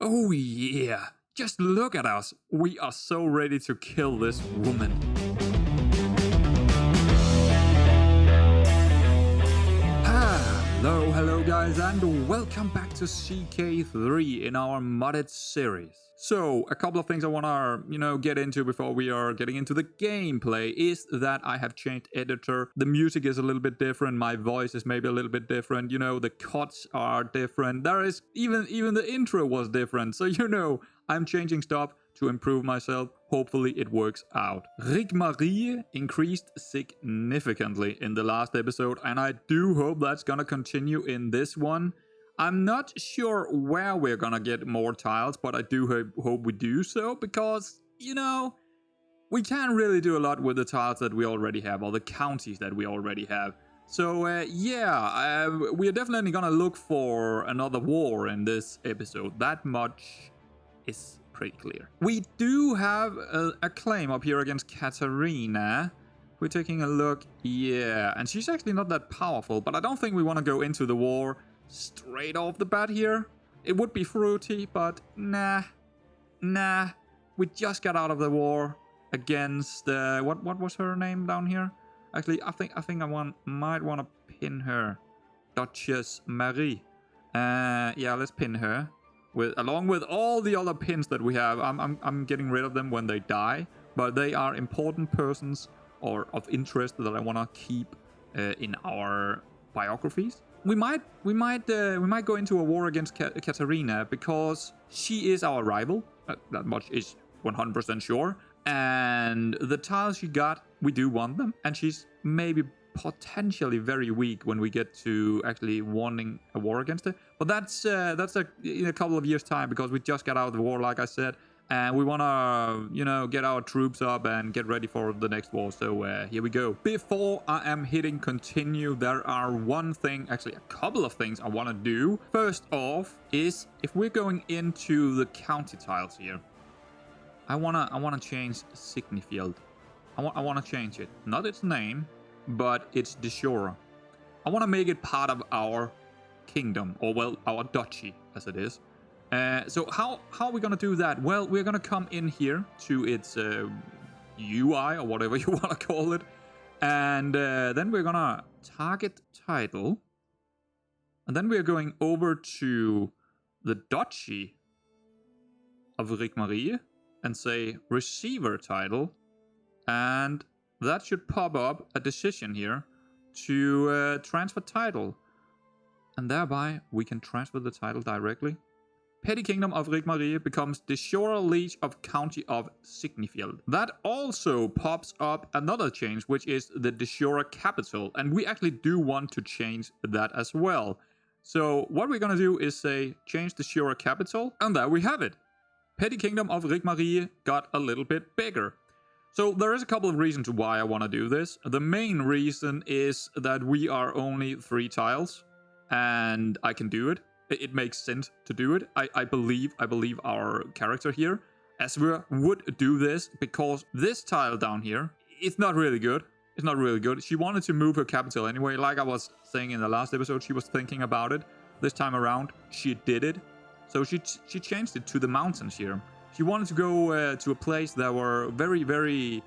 Oh yeah, just look at us. We are so ready to kill this woman. Hello guys, and welcome back to CK3 in our modded series. So, a couple of things I want to, get into before we are getting into the gameplay is that I have changed editor. The music is a little bit different, my voice is maybe a little bit different, the cuts are different. There is even the intro was different. So, I'm changing stuff to improve myself. Hopefully it works out. Rigmár increased significantly in the last episode, and I do hope that's gonna continue in this one. I'm not sure where we're gonna get more tiles, but I do hope we do so, because, we can't really do a lot with the tiles that we already have, or the counties that we already have. So, we are definitely gonna look for another war in this episode. That much is pretty clear. We do have a claim up here against Katarina. We're taking a look. Yeah, and she's actually not that powerful, but I don't think we want to go into the war straight off the bat here. It would be fruity, but nah. We just got out of the war against what was her name down here? Actually, I think I might want to pin her. Duchess Marie. Yeah, let's pin her. Along with all the other pins that we have. I'm getting rid of them when they die, but they are important persons or of interest that I want to keep in our biographies. We might go into a war against Katarina because she is our rival. That much is 100% sure. And the tiles she got, we do want them, and she's maybe potentially very weak when we get to actually wanting a war against it. But that's in a couple of years' time, because we just got out of the war, like I said, and we want to, get our troops up and get ready for the next war. So here we go. Before I am hitting continue, there are a couple of things I want to do. First off is, if we're going into the county tiles here, I wanna change Signifield. I want to change it, not its name, but it's de jure. I want to make it part of our kingdom, or well, our duchy as it is. So how are we going to do that? Well, we're going to come in here to its UI, or whatever you want to call it, and then we're going to target title, and then we're going over to the duchy of Rigmár and say receiver title, and that should pop up a decision here to transfer title. And thereby, we can transfer the title directly. Petty Kingdom of Rigmár becomes de jure Liege of County of Signifield. That also pops up another change, which is the de jure Capital. And we actually do want to change that as well. So what we're going to do is say, change de jure Capital. And there we have it. Petty Kingdom of Rigmár got a little bit bigger. So there is a couple of reasons why I want to do this. The main reason is that we are only 3 tiles, and I can do it. It makes sense to do it. I believe our character here, Ásabjergene, would do this, because this tile down here, it's not really good. It's not really good. She wanted to move her capital anyway. Like I was saying in the last episode, she was thinking about it. This time around, she did it. So she changed it to the mountains here. She wanted to go to a place that were very, very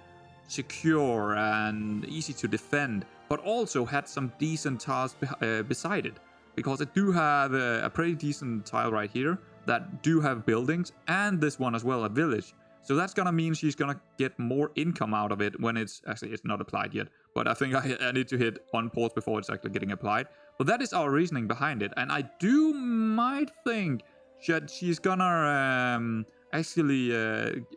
secure and easy to defend, but also had some decent tiles beside it. Because it do have a pretty decent tile right here that do have buildings, and this one as well, a village. So that's gonna mean she's gonna get more income out of it when it's not applied yet. But I think I need to hit on pause before it's actually getting applied. But that is our reasoning behind it, and I might think that she's gonna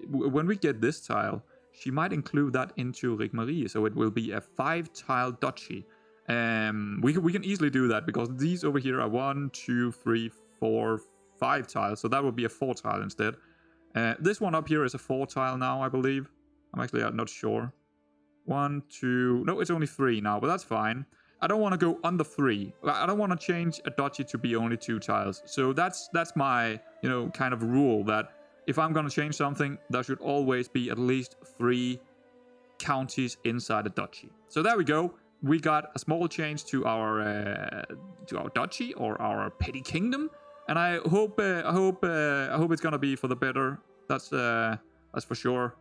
when we get this tile, she might include that into Rigmár, so it will be a 5-tile duchy. We can easily do that, because these over here are 1, 2, 3, 4, 5 tiles, so that would be a 4-tile instead. This one up here is a 4-tile now, I believe. I'm actually not sure. 1, 2, no, it's only 3 now, but that's fine. I don't want to go under 3. I don't want to change a duchy to be only 2 tiles. So that's my, kind of rule, that if I'm going to change something, there should always be at least 3 counties inside a duchy. So there we go. We got a small change to our duchy, or our petty kingdom. And I hope it's gonna be for the better. That's for sure.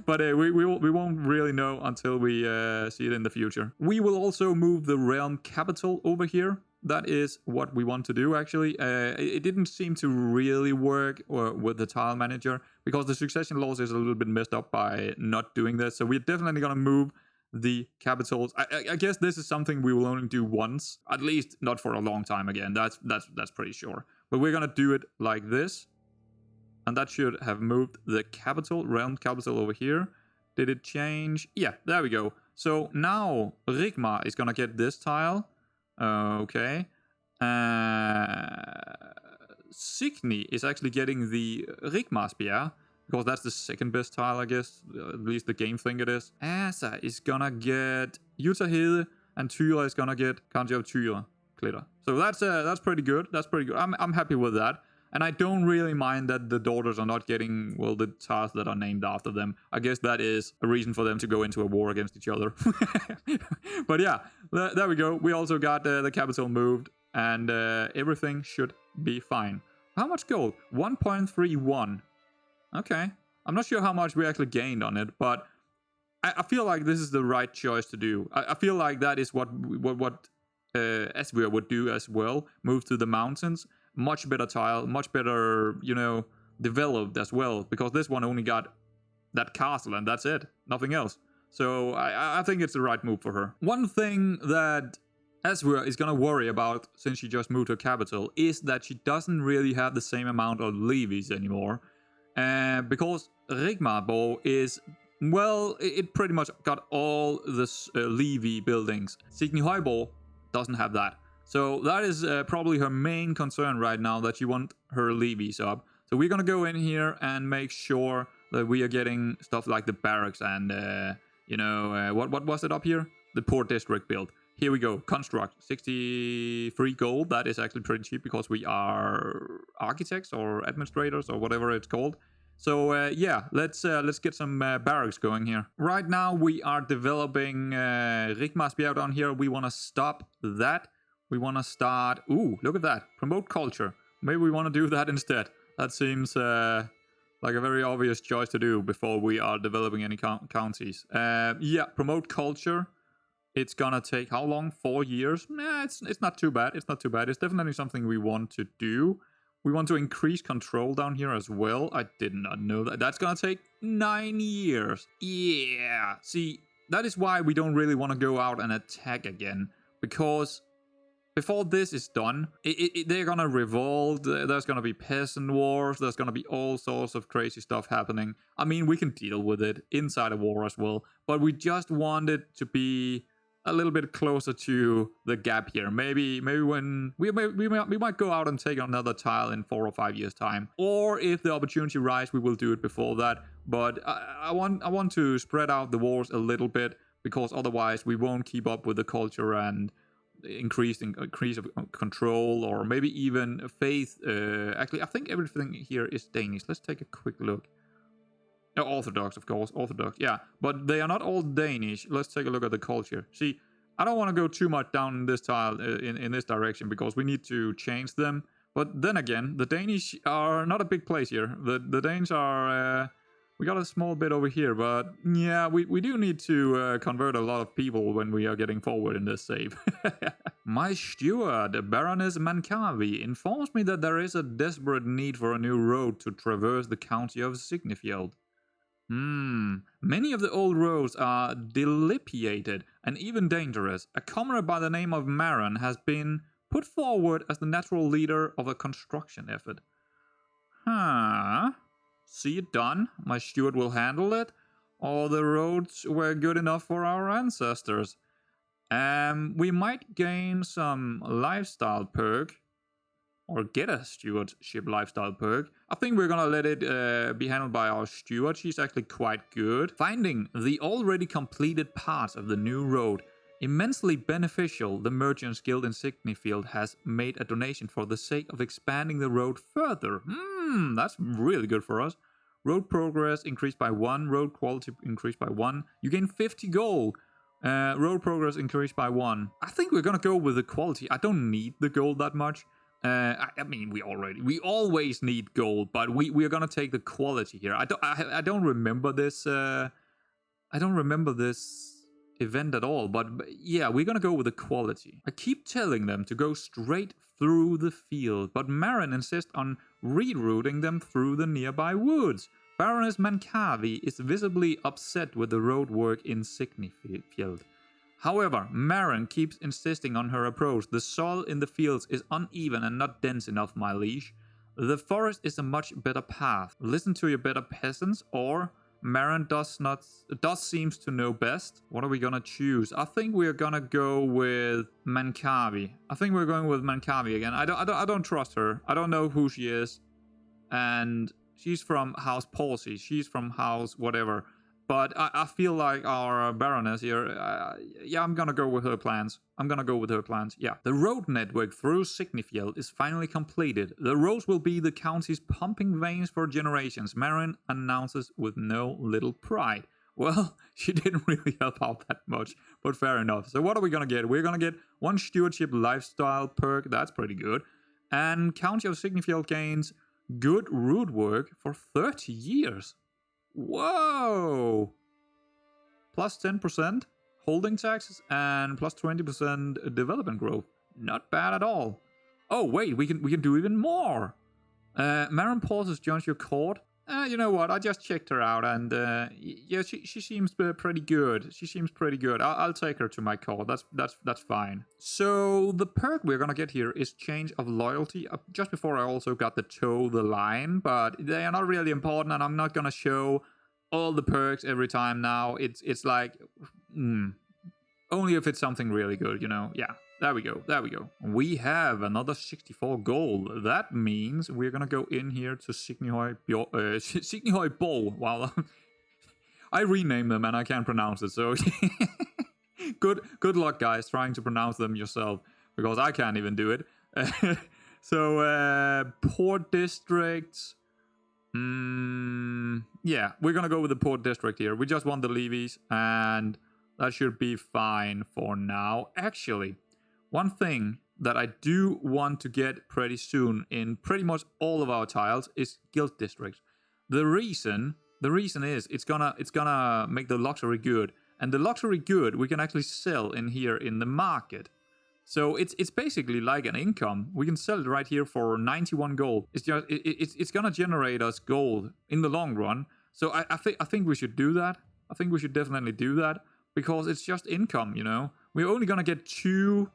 But we won't really know until we see it in the future. We will also move the realm capital over here. That is what we want to do, actually. It didn't seem to really work with the tile manager because the succession laws is a little bit messed up by not doing this. So we're definitely going to move the capitals. I guess this is something we will only do once, at least not for a long time again. That's pretty sure. But we're going to do it like this. And that should have moved the capital, realm capital over here. Did it change? Yeah, there we go. So now Rigmár is going to get this tile. Okay. Signy is actually getting the Rigmársbjerg, because that's the second best tile, I guess. At least the game think it is. Asa is gonna get Jutahede, and Tyre is gonna get County of Tyre Glitter. So that's pretty good. That's pretty good. I'm happy with that. And I don't really mind that the daughters are not getting, well, the tiles that are named after them. I guess that is a reason for them to go into a war against each other. But yeah, there we go. We also got the capital moved, and everything should be fine. How much gold? 1.31. Okay. I'm not sure how much we actually gained on it, but I feel like this is the right choice to do. I feel like that is what Ásabjergene would do as well. Move to the mountains. Much better tile, much better, you know, developed as well. Because this one only got that castle and that's it. Nothing else. So I think it's the right move for her. One thing that Ásabjergene is going to worry about, since she just moved her capital, is that she doesn't really have the same amount of levies anymore. Because Rigmár is, well, it pretty much got all the levy buildings. Signy doesn't have that. So that is probably her main concern right now, that she wants her levies up. So we're going to go in here and make sure that we are getting stuff like the barracks and, you know, what was it up here? The port district build. Here we go. Construct. 63 gold. That is actually pretty cheap because we are architects or administrators or whatever it's called. So yeah, let's get some barracks going here. Right now we are developing Rigmársbjerg down here. We want to stop that. We want to start... Ooh, look at that. Promote culture. Maybe we want to do that instead. That seems like a very obvious choice to do before we are developing any counties. Yeah, promote culture. It's gonna take how long? 4 years? Nah, it's not too bad. It's not too bad. It's definitely something we want to do. We want to increase control down here as well. I did not know that. That's gonna take 9 years. Yeah. See, that is why we don't really want to go out and attack again. Because... before this is done, they're gonna revolt, there's gonna be peasant wars, there's gonna be all sorts of crazy stuff happening. I mean, we can deal with it inside a war as well, but we just want it to be a little bit closer to the gap here. Maybe when we might go out and take another tile in 4 or 5 years time, or if the opportunity arises, we will do it before that. But I want to spread out the wars a little bit, because otherwise we won't keep up with the culture and increase of control, or maybe even faith. Actually, I think everything here is Danish. Let's take a quick look. Orthodox, of course, Orthodox, yeah, but they are not all Danish. Let's take a look at the culture. See, I don't want to go too much down this tile in this direction, because we need to change them. But then again, the Danish are not a big place here. The Danes are... we got a small bit over here, but yeah, we do need to convert a lot of people when we are getting forward in this save. My steward, Baroness Mankavi, informs me that there is a desperate need for a new road to traverse the county of Signifield. Many of the old roads are dilapidated and even dangerous. A comrade by the name of Maron has been put forward as the natural leader of a construction effort. See it done. My steward will handle it. All the roads were good enough for our ancestors. We might gain some lifestyle perk, or get a stewardship lifestyle perk. I think we're gonna let it be handled by our steward. She's actually quite good. Finding the already completed parts of the new road immensely beneficial. The Merchants Guild in Signifield has made a donation for the sake of expanding the road further. That's really good for us. Road progress increased by 1. Road quality increased by 1. You gain 50 gold. Road progress increased by 1. I think we're gonna go with the quality. I don't need the gold that much. I mean, we always need gold, but we are gonna take the quality here. I don't remember this. I don't remember this event at all, but yeah, we're gonna go with the quality. I keep telling them to go straight through the field, but Marin insists on rerouting them through the nearby woods. Baroness Mancavi is visibly upset with the roadwork in Signifield. However, Marin keeps insisting on her approach. The soil in the fields is uneven and not dense enough, my liege. The forest is a much better path. Listen to your better peasants, or Marin does seems to know best. What are we gonna choose? I think we're gonna go with Mancavi. I think we're going with Mancavi again. I don't trust her. I don't know who she is, and she's from House Palsy. She's from House whatever. But I feel like our Baroness here, yeah, I'm gonna go with her plans. Yeah. The road network through Signifield is finally completed. The roads will be the county's pumping veins for generations, Marin announces with no little pride. Well, she didn't really help out that much, but fair enough. So what are we gonna get? We're gonna get 1 stewardship lifestyle perk, that's pretty good. And County of Signifield gains good root work for 30 years. Whoa! Plus 10% holding taxes and plus 20% development growth. Not bad at all. Oh wait, we can do even more. Marin pauses joins your court. You know what? I just checked her out, and yeah, she seems pretty good. I'll take her to my court. That's fine. So the perk we're gonna get here is change of loyalty. Just before I also got the toe the line, but they are not really important, and I'm not gonna show all the perks every time now. It's like only if it's something really good, you know. Yeah. There we go. We have another 64 gold. That means we're gonna go in here to Signihoy Bowl. Wow. I renamed them and I can't pronounce it, so good luck, guys, trying to pronounce them yourself, because I can't even do it. So, Port District. Yeah, we're gonna go with the Port District here. We just want the Levies, and that should be fine for now. Actually, one thing that I do want to get pretty soon in pretty much all of our tiles is Guild District. The reason is it's gonna make the luxury good, and the luxury good we can actually sell in here in the market. So it's basically like an income. We can sell it right here for 91 gold. It's gonna generate us gold in the long run. So I think we should do that. I think we should definitely do that, because it's just income, you know. We're only gonna get 2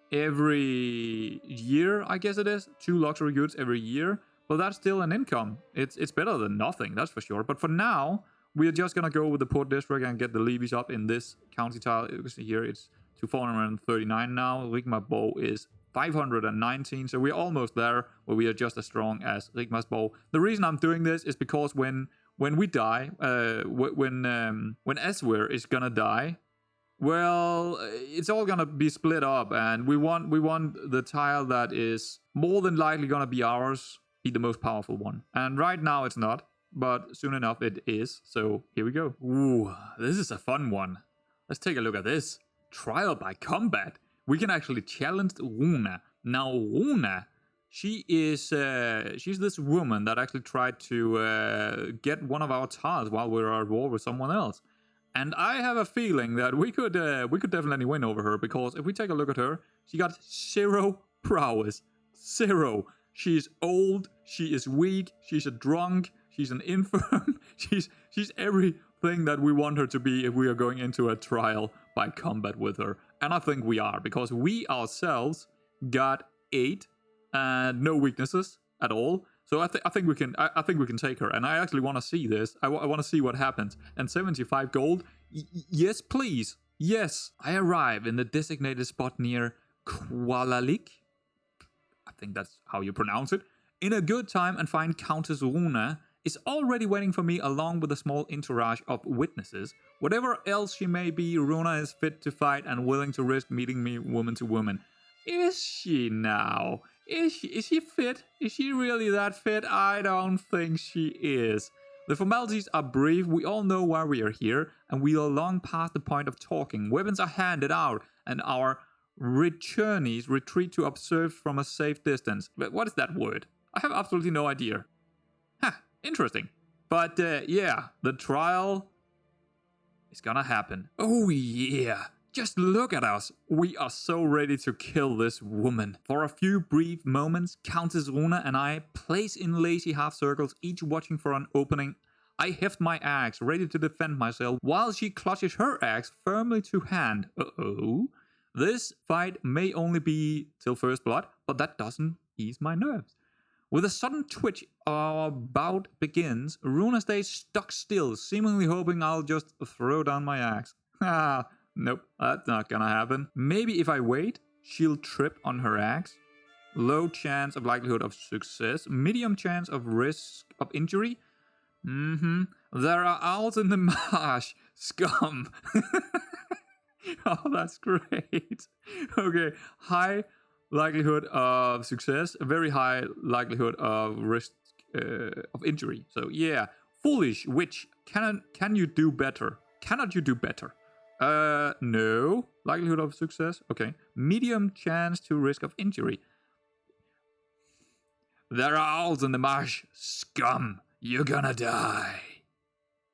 every year, I guess it is. 2 luxury goods every year, but that's still an income. It's better than nothing, that's for sure. But for now, we're just gonna go with the Port District and get the Levies up in this county tile. Here it's to 439 now. Rigmár bow is 519, so we're almost there, where we are just as strong as Rigmár's bow. The reason I'm doing this is because when we die, when Eswer is gonna die, well, it's all gonna be split up, and we want the tile that is more than likely gonna be ours, be the most powerful one. And right now it's not, but soon enough it is. So here we go. Ooh, this is a fun one. Let's take a look at this. Trial by combat. We can actually challenge Runa. Now Runa, she's this woman that actually tried to get one of our tiles while we were at war with someone else. And I have a feeling that we could definitely win over her, because if we take a look at her, she got 0 prowess. 0. She's old, she is weak, she's a drunk, she's an infirm, she's everything that we want her to be if we are going into a trial by combat with her. And I think we are, because we ourselves got 8 and no weaknesses at all. So I think we can take her, and I actually want to see this. I want to see what happens. And 75 gold, yes please, yes. I arrive in the designated spot near Kualalik. I think that's how you pronounce it. In a good time, and find Countess Runa is already waiting for me, along with a small entourage of witnesses. Whatever else she may be, Runa is fit to fight and willing to risk meeting me woman to woman. Is she now? Is she fit? Is she really that fit? I don't think she is. The formalities are brief. We all know why we are here, and we are long past the point of talking. Weapons are handed out, and our Returnees retreat to observe from a safe distance. But what is that word? I have absolutely no idea. Interesting. But yeah, the trial is gonna happen. Oh yeah. Just look at us. We are so ready to kill this woman. For a few brief moments, Countess Runa and I place in lazy half circles, each watching for an opening. I heft my axe, ready to defend myself, while she clutches her axe firmly to hand. Uh-oh. This fight may only be till first blood, but that doesn't ease my nerves. With a sudden twitch, our bout begins. Runa stays stuck still, seemingly hoping I'll just throw down my axe. Nope, that's not gonna happen. Maybe if I wait, she'll trip on her axe. Low chance of likelihood of success. Medium chance of risk of injury. There are owls in the marsh. Scum. Oh, that's great. Okay, high likelihood of success. Very high likelihood of risk of injury. So yeah, foolish witch. Can you do better? Cannot you do better? No. Likelihood of success. Okay. Medium chance to risk of injury. There are owls in the marsh. Scum. You're gonna die.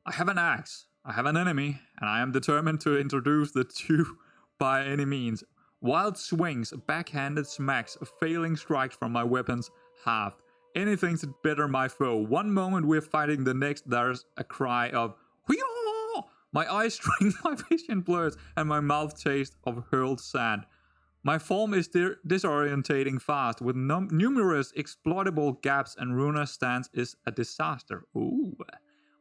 I have an axe. I have an enemy, and I am determined to introduce the two by any means. Wild swings, backhanded smacks, failing strikes from my weapons, halved. Anything to better my foe. One moment we're fighting, the next there's a cry of "Hee-yaw!" My eyes strain, my vision blurs, and my mouth tastes of hurled sand. My form is disorientating fast, with numerous exploitable gaps, and Runa's stance is a disaster. Ooh.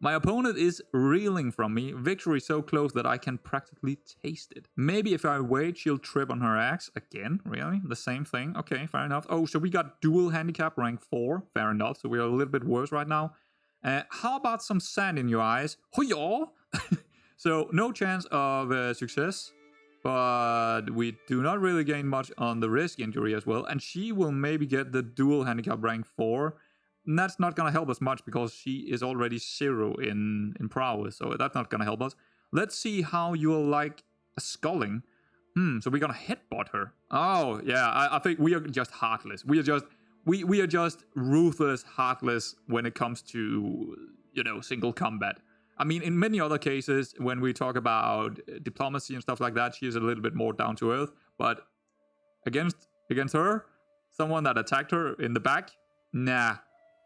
My opponent is reeling from me, victory so close that I can practically taste it. Maybe if I wait, she'll trip on her axe. Again, really? The same thing? Okay, fair enough. Oh, so we got dual handicap, rank 4. Fair enough, so we're a little bit worse right now. How about some sand in your eyes? Hoo-yaw! So, no chance of success. But we do not really gain much on the risk injury as well. And she will maybe get the dual handicap rank 4. And that's not going to help us much because she is already 0 in prowess. So that's not going to help us. Let's see how you'll like a sculling. So we're going to headbutt her. Oh, yeah. I think we are just heartless. We are just ruthless, heartless when it comes to, single combat. I mean, in many other cases, when we talk about diplomacy and stuff like that, she is a little bit more down to earth. But against her, someone that attacked her in the back, nah.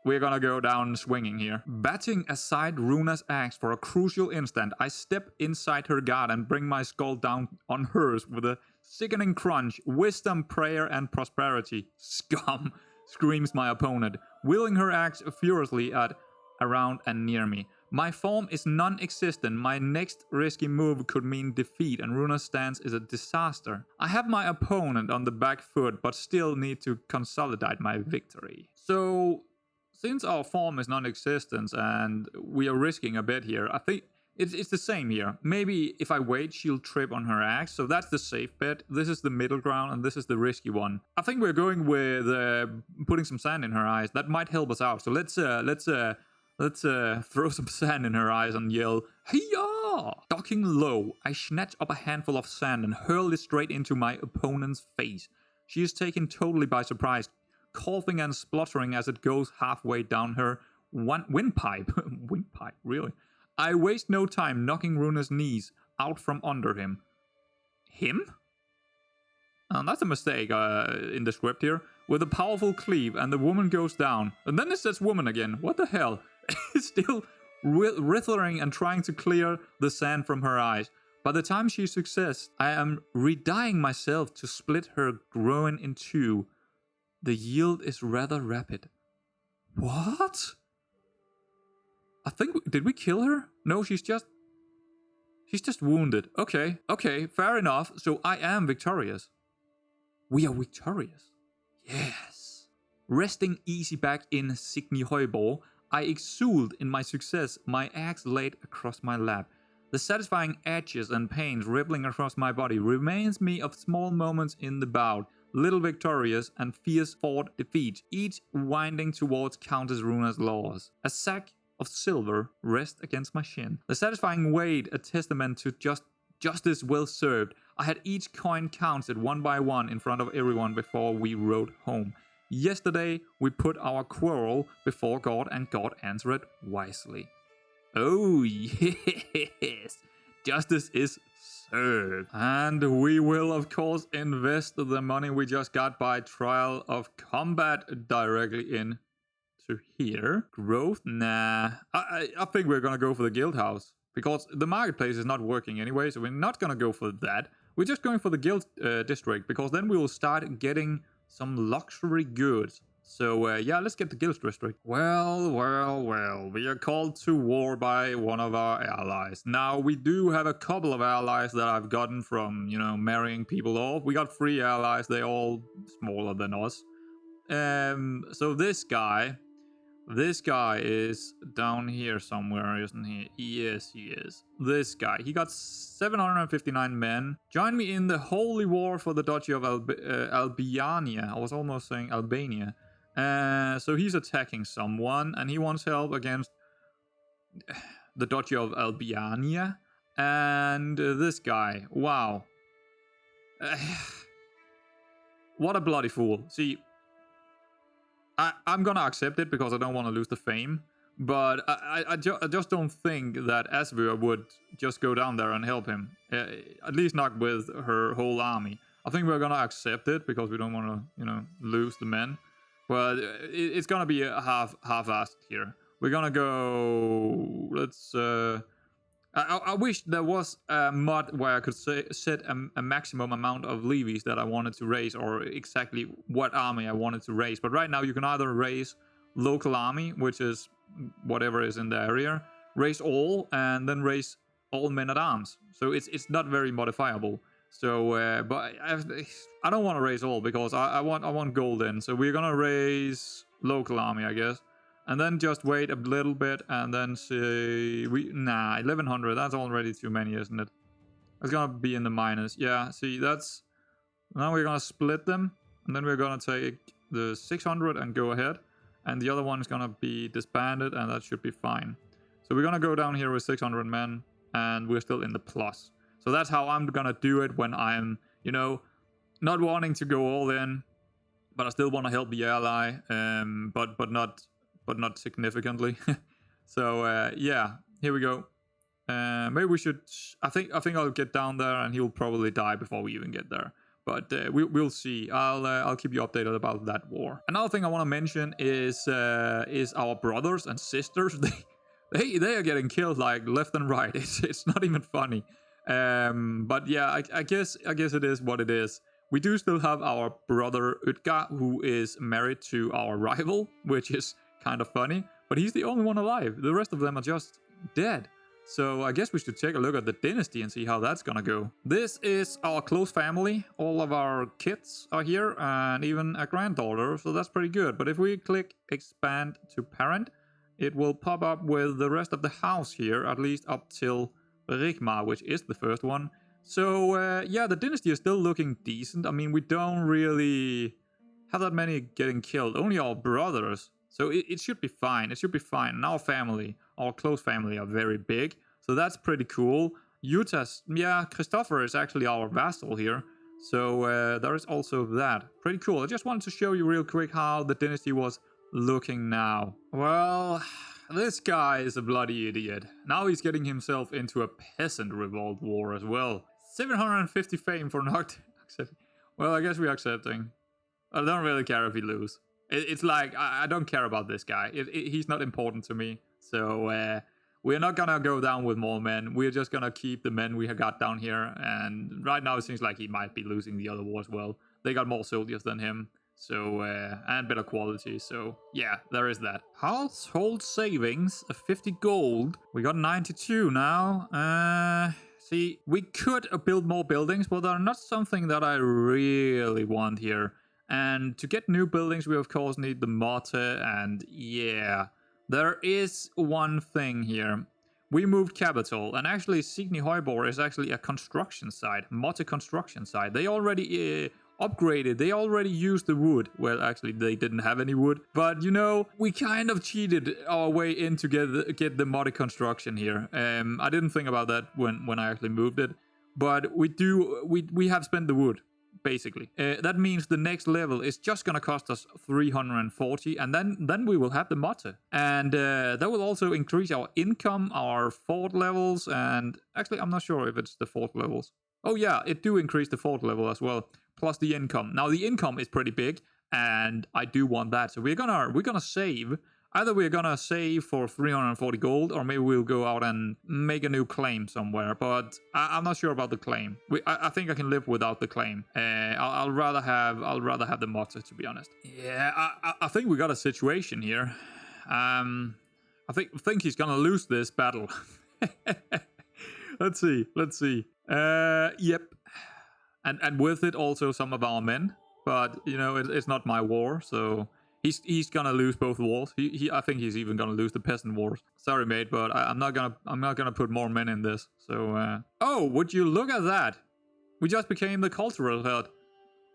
We're gonna go down swinging here. Batting aside Runa's axe for a crucial instant, I step inside her guard and bring my skull down on hers with a sickening crunch. Wisdom, prayer, and prosperity. Scum, screams my opponent, wielding her axe furiously around and near me. My form is non-existent. My next risky move could mean defeat, and Runa's stance is a disaster. I have my opponent on the back foot, but still need to consolidate my victory. So, since our form is non-existent and we are risking a bit here, I think it's the same here. Maybe if I wait, she'll trip on her axe, so that's the safe bet. This is the middle ground, and this is the risky one. I think we're going with putting some sand in her eyes. That might help us out. So let's throw some sand in her eyes and yell, "Hiya!" Ducking low, I snatch up a handful of sand and hurl it straight into my opponent's face. She is taken totally by surprise, coughing and spluttering as it goes halfway down her windpipe. Windpipe, really? I waste no time knocking Runa's knees out from under him. Him? That's a mistake in the script here. With a powerful cleave, and the woman goes down. And then it says woman again. What the hell? Still writhing and trying to clear the sand from her eyes. By the time she succeeds, I am redying myself to split her groin in two. The yield is rather rapid. What? I think, did we kill her? No, she's just wounded. Okay, fair enough. So I am victorious. We are victorious. Yes. Resting easy back in Signy Højborg, I exult in my success, my axe laid across my lap. The satisfying edges and pains rippling across my body reminds me of small moments in the bout, little victorious and fierce fought defeat, each winding towards Countess Runa's laws. A sack of silver rests against my shin. The satisfying weight a testament to justice well served. I had each coin counted one by one in front of everyone before we rode home. Yesterday, we put our quarrel before God, and God answered wisely. Oh, yes. Justice is served. And we will, of course, invest the money we just got by trial of combat directly in to here. Growth? Nah. I think we're gonna go for the guild house, because the marketplace is not working anyway, so we're not gonna go for that. We're just going for the guild district, because then we will start getting some luxury goods. So yeah, let's get the guild district. Well, we are called to war by one of our allies. Now, we do have a couple of allies that I've gotten from, you know, marrying people off. We got 3 allies, they're all smaller than us. So this guy is down here somewhere, isn't he? Yes, he is. This guy. He got 759 men. Join me in the holy war for the Duchy of Albania. I was almost saying Albania. So he's attacking someone, and he wants help against the Duchy of Albania. And this guy. Wow. What a bloody fool. See, I'm gonna accept it because I don't want to lose the fame, but I just don't think that Ásabjergene would just go down there and help him, at least not with her whole army. I think we're gonna accept it because we don't want to, you know, lose the men, but it's gonna be a half-assed here. We're gonna go, let's, I wish there was a mod where I could set a maximum amount of levies that I wanted to raise, or exactly what army I wanted to raise. But right now you can either raise local army, which is whatever is in the area, raise all, and then raise all men at arms. So it's not very modifiable. So, but I don't want to raise all because I want gold in. So we're gonna raise local army, I guess. And then just wait a little bit and then see... 1100, that's already too many, isn't it? It's gonna be in the minus. Yeah, see, that's... Now we're gonna split them. And then we're gonna take the 600 and go ahead. And the other one is gonna be disbanded, and that should be fine. So we're gonna go down here with 600 men, and we're still in the plus. So that's how I'm gonna do it when I'm, you know, not wanting to go all in. But I still want to help the ally, but not significantly. So yeah, here we go. Maybe we should. I think I'll get down there, and he'll probably die before we even get there. But we'll see. I'll keep you updated about that war. Another thing I want to mention is our brothers and sisters. They are getting killed like left and right. It's not even funny. But yeah, I guess it is what it is. We do still have our brother Utgar, who is married to our rival, which is kind of funny, but he's the only one alive. The rest of them are just dead. So I guess we should take a look at the dynasty and see how that's gonna go. This is our close family. All of our kids are here, and even a granddaughter, so that's pretty good. But if we click expand to parent, it will pop up with the rest of the house here, at least up till Rigmár, which is the first one. So yeah, the dynasty is still looking decent. I mean, we don't really have that many getting killed, only our brothers. So it should be fine. It should be fine. And our family, our close family, are very big. So that's pretty cool. Utah's, yeah, Christopher is actually our vassal here. So there is also that. Pretty cool. I just wanted to show you real quick how the dynasty was looking now. Well, this guy is a bloody idiot. Now he's getting himself into a peasant revolt war as well. 750 fame for not accepting. Well, I guess we're accepting. I don't really care if we lose. It's like, I don't care about this guy. He's not important to me. So we're not gonna go down with more men. We're just gonna keep the men we have got down here. And right now it seems like he might be losing the other war as well. They got more soldiers than him. So, and better quality. So yeah, there is that. Household savings of 50 gold. We got 92 now. See, we could build more buildings, but they're not something that I really want here. And to get new buildings, we of course need the Motte, and yeah, there is one thing here. We moved capital, and actually Signy Højborg is actually a construction site, Motte construction site. They already upgraded, they already used the wood. Well, actually they didn't have any wood, but you know, we kind of cheated our way in to get the Motte construction here. I didn't think about that when I actually moved it. but we have spent the wood. Basically, that means the next level is just gonna cost us 340, and then we will have the Motte, and that will also increase our income, our fort levels, and actually I'm not sure if it's the fort levels. Oh yeah, it do increase the fort level as well, plus the income. Now the income is pretty big, and I do want that, so we're gonna save. Either we're gonna save for 340 gold, or maybe we'll go out and make a new claim somewhere. But I'm not sure about the claim. I think I can live without the claim. I'll rather have the Motte, to be honest. Yeah, I think we got a situation here. I think he's gonna lose this battle. Let's see. Yep. And with it also some of our men. But you know, it's not my war, so. He's gonna lose both wars. I think he's even gonna lose the peasant wars. Sorry, mate, but I'm not gonna put more men in this. So, oh, would you look at that? We just became the cultural head.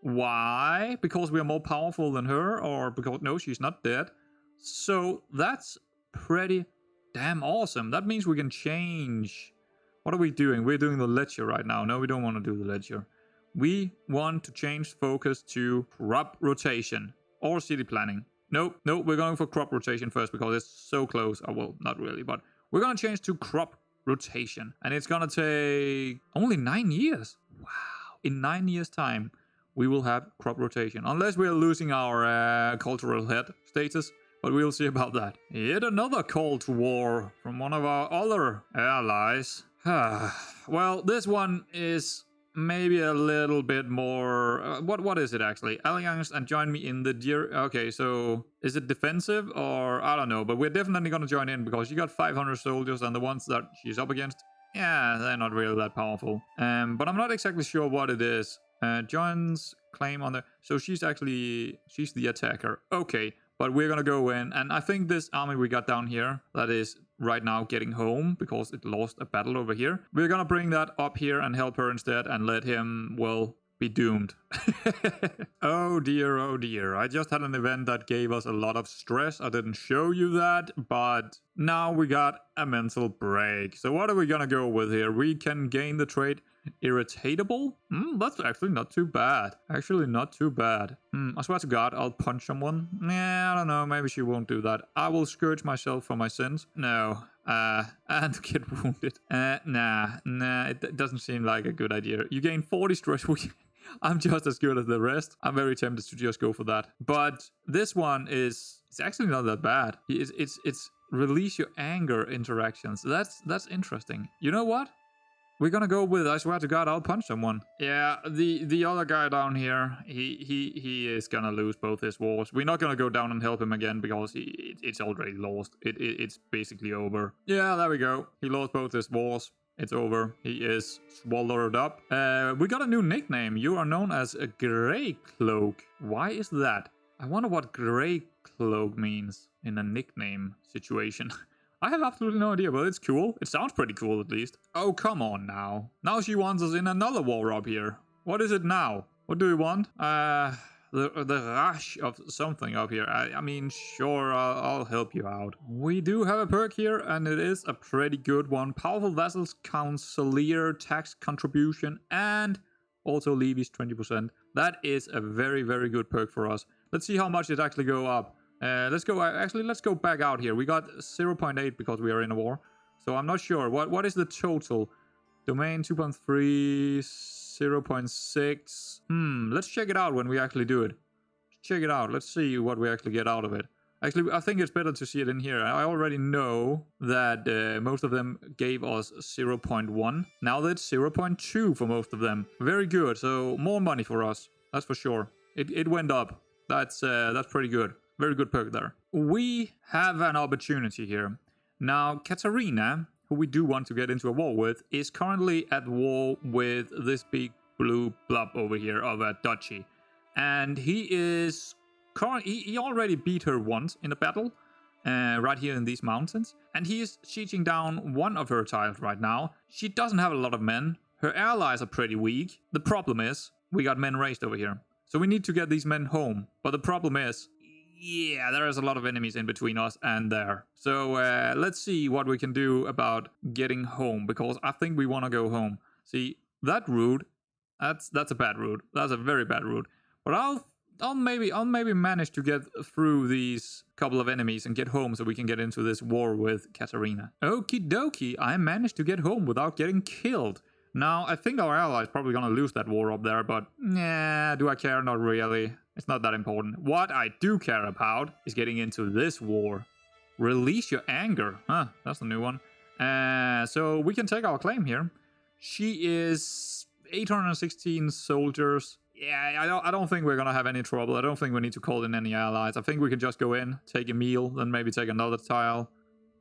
Why? Because we are more powerful than her, or because no, she's not dead. So that's pretty damn awesome. That means we can change. What are we doing? We're doing the ledger right now. No, we don't want to do the ledger. We want to change focus to crop rotation. Or city planning. Nope, we're going for crop rotation first because it's so close. Oh, well, not really, but we're going to change to crop rotation. And it's going to take only 9 years. Wow. In 9 years' time, we will have crop rotation. Unless we're losing our cultural head status. But we'll see about that. Yet another call to war from one of our other allies. Well, this one is... maybe a little bit more... what is it actually? Alliance and join me in the Jure... Okay, so is it defensive or... I don't know, but we're definitely going to join in because she got 500 soldiers and the ones that she's up against, yeah, they're not really that powerful. But I'm not exactly sure what it is. Joins claim on the... So she's the attacker. Okay, but we're going to go in, and I think this army we got down here, that is right now getting home because it lost a battle over here. We're going to bring that up here and help her instead and let him, well, be doomed. Oh dear. I just had an event that gave us a lot of stress. I didn't show you that, but now we got a mental break. So what are we going to go with here? We can gain the trait irritable. That's actually not too bad. I swear to God, I'll punch someone. I don't know. Maybe she won't do that. I will scourge myself for my sins. No. And get wounded. Nah. It doesn't seem like a good idea. You gain 40 stress. I'm just as good as the rest. I'm very tempted to just go for that. But this one it's actually not that bad. It's release your anger interactions. That's interesting. You know what? We're gonna go with, I swear to God, I'll punch someone. Yeah, the other guy down here, he is gonna lose both his wars. We're not gonna go down and help him again because it's already lost. It's basically over. Yeah, there we go. He lost both his wars. It's over. He is swallowed up. We got a new nickname. You are known as a Grey Cloak. Why is that? I wonder what Grey Cloak means in a nickname situation. I have absolutely no idea, but it's cool. It sounds pretty cool, at least. Oh, come on now. Now she wants us in another war up here. What is it now? What do we want? The rush of something up here. I mean, sure, I'll help you out. We do have a perk here, and it is a pretty good one. Powerful Vassals, Councilier, Tax Contribution, and also Levies 20%. That is a very, very good perk for us. Let's see how much it actually go up. Let's go back out here. We got 0.8 because we are in a war. So I'm not sure. What is the total? Domain 2.3, 0.6. Let's check it out when we actually do it. Check it out. Let's see what we actually get out of it. Actually, I think it's better to see it in here. I already know that most of them gave us 0.1. Now that's 0.2 for most of them. Very good. So more money for us. That's for sure. It went up. That's pretty good. Very good perk there. We have an opportunity here. Now, Katarina, who we do want to get into a war with, is currently at war with this big blue blob over here of a duchy. And he already beat her once in a battle, right here in these mountains. And he is sieging down one of her tiles right now. She doesn't have a lot of men. Her allies are pretty weak. The problem is, we got men raised over here. So we need to get these men home. But the problem is, yeah, there is a lot of enemies in between us and there. So let's see what we can do about getting home, because I think we want to go home. See, that route, that's a bad route. That's a very bad route. But I'll maybe manage to get through these couple of enemies and get home so we can get into this war with Katarina. Okie dokie, I managed to get home without getting killed. Now, I think our ally is probably gonna lose that war up there, but nah, do I care? Not really. It's not that important. What I do care about is getting into this war. Release your anger. Huh, that's a new one. So we can take our claim here. She is 816 soldiers. Yeah, I don't think we're gonna have any trouble. I don't think we need to call in any allies. I think we can just go in, take a meal, then maybe take another tile.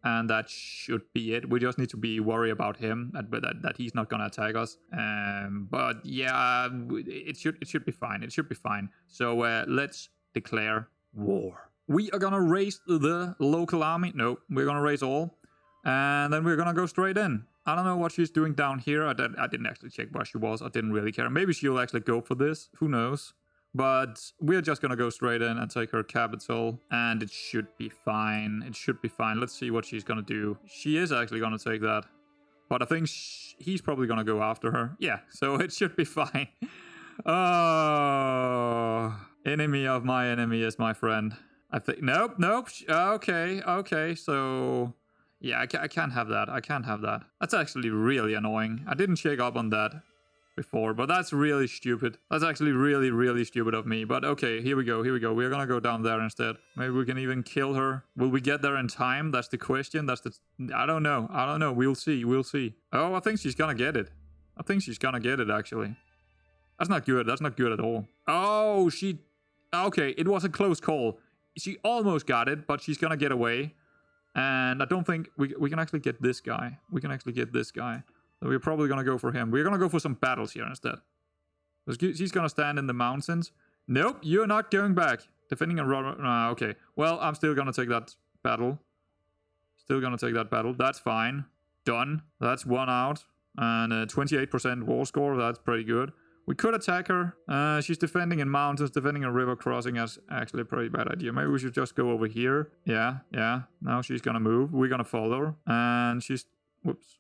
And that should be it. We just need to be worried about him, that he's not gonna attack us. But yeah, it should be fine. It should be fine. So let's declare war. We are gonna raise the local army. No, we're gonna raise all, and then we're gonna go straight in. I don't know what she's doing down here. I didn't actually check where she was. I didn't really care. Maybe she'll actually go for this. Who knows? But we're just gonna go straight in and take her capital, and it should be fine. It should be fine. Let's see what she's gonna do. She is actually gonna take that, but I think he's probably gonna go after her. Yeah, so it should be fine. Oh, enemy of my enemy is my friend. I think nope. Okay. So yeah, I can't have that. I can't have that. That's actually really annoying. I didn't check up on that before, but that's really stupid. That's actually really stupid of me. But okay, here we go. We're gonna go down there instead. Maybe we can even kill her. Will we get there in time? That's the question. I don't know. We'll see. Oh, I think she's gonna get it. Actually. That's not good. That's not good at all. Oh, okay, it was a close call. She almost got it, but she's gonna get away. And I don't think we can actually get this guy. So we're probably going to go for him. We're going to go for some battles here instead. She's going to stand in the mountains. Nope, you're not going back. Defending a rubber. Okay. Well, I'm still going to take that battle. That's fine. Done. That's one out. And 28% war score. That's pretty good. We could attack her. She's defending in mountains. Defending a river crossing is actually a pretty bad idea. Maybe we should just go over here. Yeah. Now she's going to move. We're going to follow her. And she's... Whoops.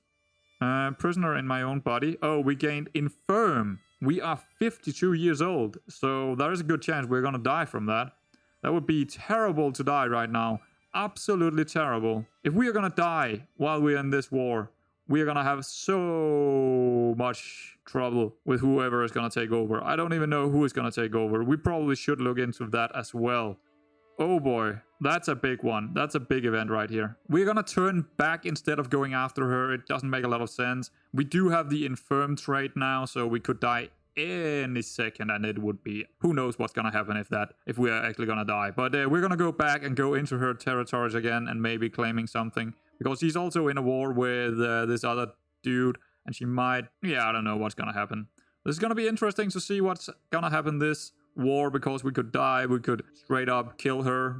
Prisoner in my own body. Oh, we gained Infirm. We are 52 years old, so there is a good chance we're gonna die from that. That would be terrible to die right now. Absolutely terrible. If we are gonna die while we're in this war, we are gonna have so much trouble with whoever is gonna take over. I don't even know who is gonna take over. We probably should look into that as well. Oh boy, that's a big one. That's a big event right here. We're gonna turn back instead of going after her. It doesn't make a lot of sense. We do have the Infirm trait now, so we could die any second, and it would be... Who knows what's gonna happen if we are actually gonna die. But we're gonna go back and go into her territories again and maybe claiming something. Because she's also in a war with this other dude, and she might... Yeah, I don't know what's gonna happen. This is gonna be interesting to see what's gonna happen this war, because we could die, we could straight up kill her.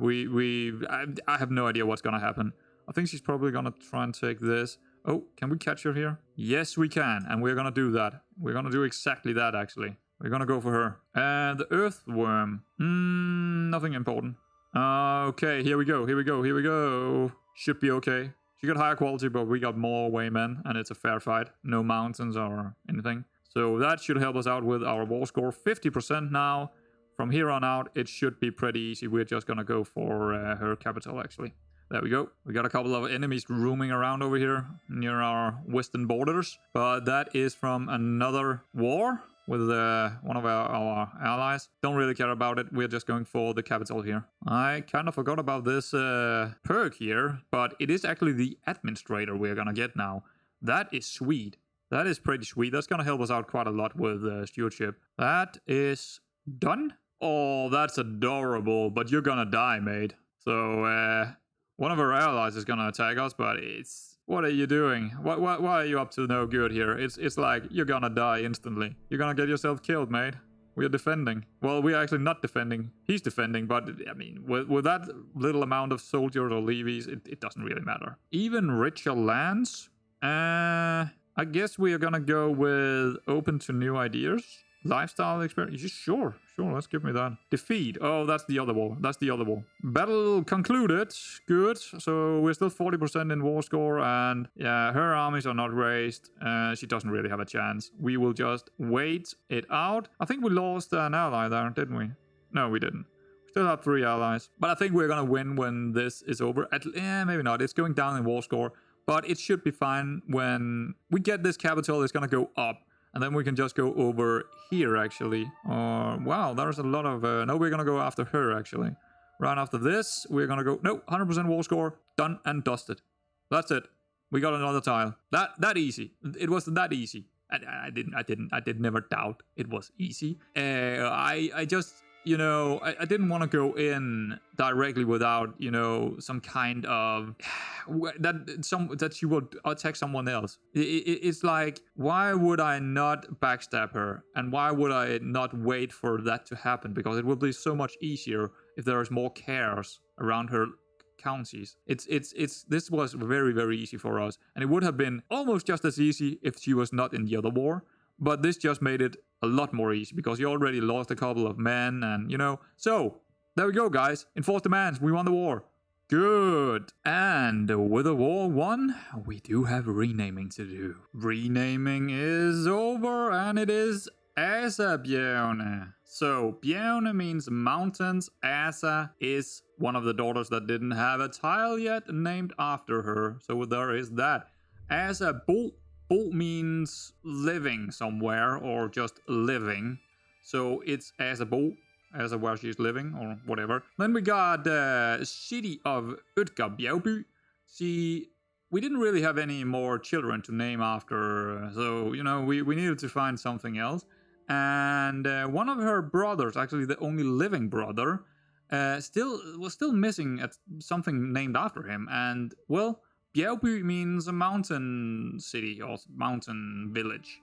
I have no idea what's gonna happen. I think she's probably gonna try and take this. Oh, can we catch her here? Yes, we can, and we're gonna do that. We're gonna do exactly that, actually. We're gonna go for her. And the earthworm. Nothing important. Okay, here we go. Should be okay. She got higher quality, but we got more waymen, and it's a fair fight. No mountains or anything. So that should help us out with our war score. 50% now. From here on out, it should be pretty easy. We're just gonna go for her capital, actually. There we go. We got a couple of enemies roaming around over here near our western borders. But that is from another war with one of our allies. Don't really care about it. We're just going for the capital here. I kind of forgot about this perk here, but it is actually the administrator we're gonna get now. That is sweet. That is pretty sweet. That's gonna help us out quite a lot with stewardship. That is done. Oh, that's adorable, but you're gonna die, mate. So, one of our allies is gonna attack us, but it's... What are you doing? Why are you up to no good here? It's like, you're gonna die instantly. You're gonna get yourself killed, mate. We're defending. Well, we're actually not defending. He's defending, but, I mean, with that little amount of soldiers or levies, it doesn't really matter. Even richer lands? I guess we are gonna go with open to new ideas. Lifestyle experience. Sure. Sure, let's give me that. Defeat. Oh, that's the other war. That's the other war. Battle concluded. Good. So we're still 40% in war score, and yeah, her armies are not raised. She doesn't really have a chance. We will just wait it out. I think we lost an ally there, didn't we? No, we didn't. Still have 3 allies. But I think we're gonna win when this is over. Maybe not. It's going down in war score. But it should be fine when we get this capital. It's gonna go up. And then we can just go over here, actually. Wow, there's a lot of... no, we're gonna go after her, actually. Right after this, we're gonna go... No, 100% war score. Done and dusted. That's it. We got another tile. That easy. It was that easy. I did never doubt it was easy. I just... You know, I didn't want to go in directly without, you know, some kind of that she would attack someone else. It's like, why would I not backstab her, and why would I not wait for that to happen? Because it would be so much easier if there is more cares around her counties. This was very, very easy for us, and it would have been almost just as easy if she was not in the other war. But this just made it a lot more easy because you already lost a couple of men and, you know. So, there we go, guys. Enforced demands. We won the war. Good. And with the war won, we do have renaming to do. Renaming is over and it is Ásabjergene. So, Bjergene means mountains. Asa is one of the daughters that didn't have a tile yet named after her. So, there is that. Ásabjergene. Bo means living somewhere or just living. So it's Ásabjergene, as where she's living or whatever. Then we got city of Bjergby. We didn't really have any more children to name after. So, you know, we needed to find something else. And one of her brothers, actually the only living brother, was still missing something named after him. And, well... Bjergby means a mountain city or mountain village.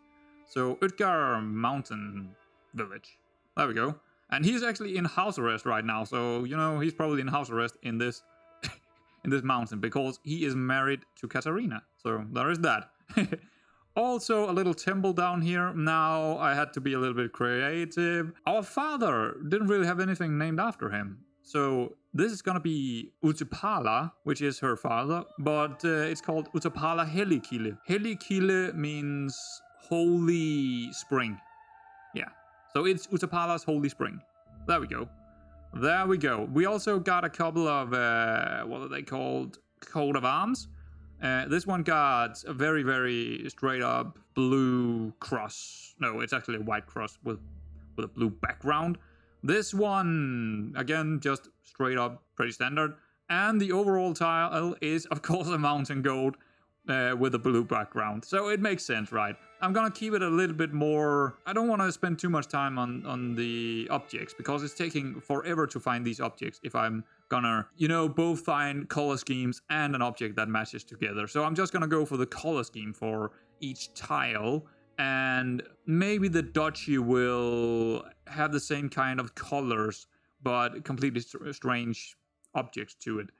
So Utgar Mountain Village. There we go. And he's actually in house arrest right now. So, you know, he's probably in house arrest in this in this mountain because he is married to Katarina. So there is that. Also a little temple down here. Now I had to be a little bit creative. Our father didn't really have anything named after him. So this is gonna be Utapala, which is her father, but it's called Utapala Helikile. Helikile means holy spring. Yeah, so it's Utapala's holy spring. There we go. There we go. We also got a couple of, what are they called? Coat of arms. This one got a very, very straight up blue cross. No, it's actually a white cross with a blue background. This one, again, just straight up pretty standard. And the overall tile is, of course, a mountain goat with a blue background. So it makes sense, right? I'm gonna keep it a little bit more... I don't want to spend too much time on the objects because it's taking forever to find these objects if I'm gonna, you know, both find color schemes and an object that matches together. So I'm just gonna go for the color scheme for each tile. And maybe the duchy will have the same kind of colors, but completely strange objects to it,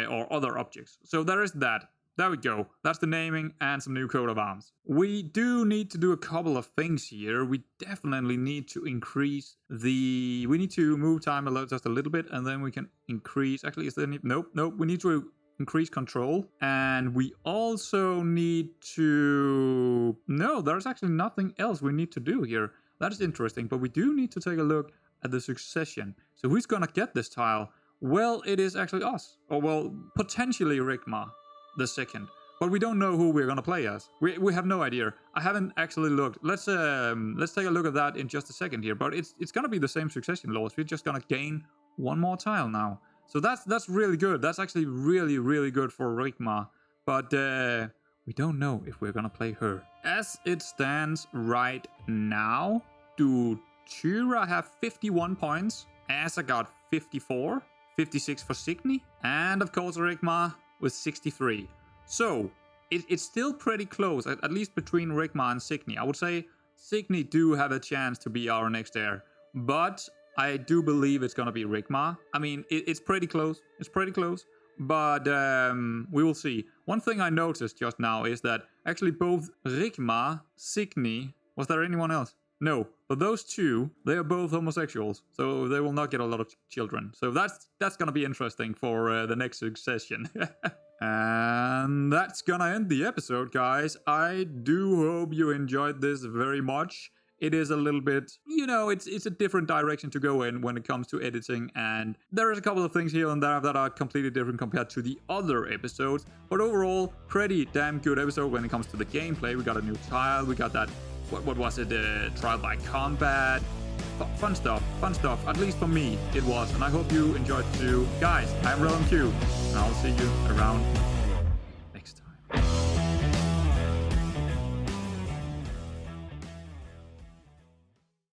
or other objects. So there is that. There we go. That's the naming and some new coat of arms. We do need to do a couple of things here. We definitely need to increase the... We need to move time just a little bit, and then we can increase... Actually, is there any... Nope. We need to... increase control, and we also need to... No, there's actually nothing else we need to do here. That is interesting, but we do need to take a look at the succession. So who's gonna get this tile? Well, it is actually us. Or, well, potentially Rigmár the second. But we don't know who we're gonna play as. We have no idea. I haven't actually looked. Let's take a look at that in just a second here. But it's gonna be the same succession laws. We're just gonna gain one more tile now. So that's really good. That's actually really, really good for Rigmár. But we don't know if we're gonna play her. As it stands right now, do Jure have 51 points? Asa got 54, 56 for Signy, and of course Rigmár with 63. So it's still pretty close, at least between Rigmár and Signy. I would say Signy do have a chance to be our next heir, but I do believe it's gonna be Rigmár. I mean, it's pretty close. It's pretty close. But we will see. One thing I noticed just now is that actually both Rigmár, Signy... Was there anyone else? No. But those two, they are both homosexuals, so they will not get a lot of children. So that's gonna be interesting for the next succession. And that's gonna end the episode, guys. I do hope you enjoyed this very much. It is a little bit, you know, it's a different direction to go in when it comes to editing, and there is a couple of things here and there that are completely different compared to the other episodes, but overall, pretty damn good episode when it comes to the gameplay. We got a new child, we got that, what was it, trial by combat, fun stuff, at least for me, it was, and I hope you enjoyed too. Guys, I'm RealmQ, and I'll see you around